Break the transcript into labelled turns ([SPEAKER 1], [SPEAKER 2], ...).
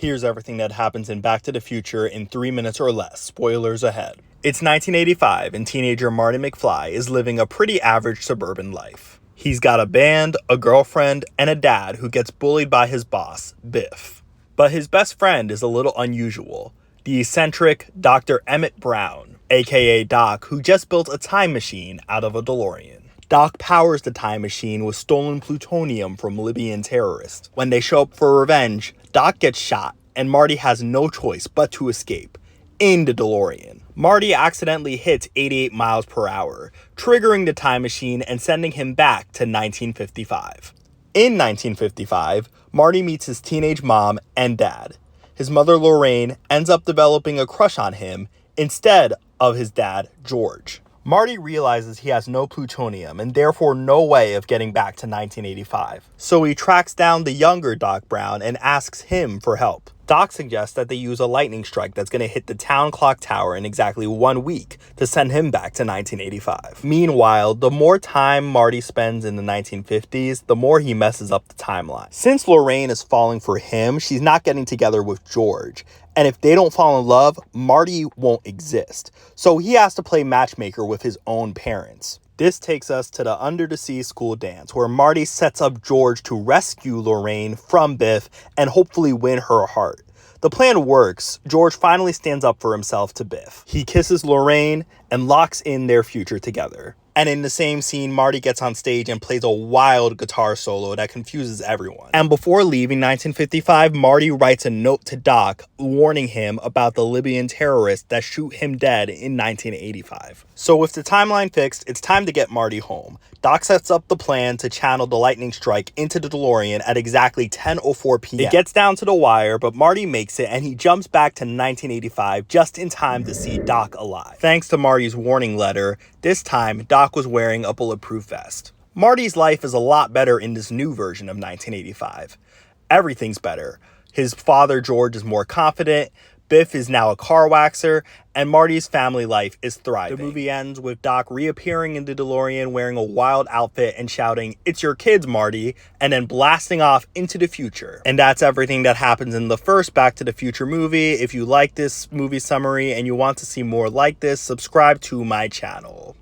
[SPEAKER 1] Here's everything that happens in Back to the Future in 3 minutes or less. Spoilers ahead. It's 1985 and teenager Marty McFly is living a pretty average suburban life. He's got a band, a girlfriend, and a dad who gets bullied by his boss, Biff. But his best friend is a little unusual. The eccentric Dr. Emmett Brown, aka Doc, who just built a time machine out of a DeLorean. Doc powers the time machine with stolen plutonium from Libyan terrorists. When they show up for revenge, Doc gets shot, and Marty has no choice but to escape in the DeLorean. Marty accidentally hits 88 miles per hour, triggering the time machine and sending him back to 1955. In 1955, Marty meets his teenage mom and dad. His mother, Lorraine, ends up developing a crush on him instead of his dad, George. Marty realizes he has no plutonium and therefore no way of getting back to 1985. So he tracks down the younger Doc Brown and asks him for help. Doc suggests that they use a lightning strike that's going to hit the town clock tower in exactly 1 week to send him back to 1985. Meanwhile, the more time Marty spends in the 1950s, the more he messes up the timeline. Since Lorraine is falling for him, she's not getting together with George. And if they don't fall in love, Marty won't exist. So he has to play matchmaker with his own parents. This takes us to the Under the Sea school dance, where Marty sets up George to rescue Lorraine from Biff and hopefully win her heart. The plan works. George finally stands up for himself to Biff. He kisses Lorraine and locks in their future together. And in the same scene, Marty gets on stage and plays a wild guitar solo that confuses everyone. And before leaving 1955, Marty writes a note to Doc warning him about the Libyan terrorists that shoot him dead in 1985. So with the timeline fixed, it's time to get Marty home. Doc sets up the plan to channel the lightning strike into the DeLorean at exactly 10:04 p.m. It gets down to the wire, but Marty makes it and he jumps back to 1985 just in time to see Doc alive. Thanks to Marty's warning letter, this time Doc was wearing a bulletproof vest. Marty's life is a lot better in this new version of 1985. Everything's better. His father George is more confident, Biff is now a car waxer, and Marty's family life is thriving. The movie ends with Doc reappearing in the DeLorean wearing a wild outfit and shouting, "It's your kids, Marty," and then blasting off into the future. And that's everything that happens in the first Back to the Future movie. If you like this movie summary and you want to see more like this, subscribe to my channel.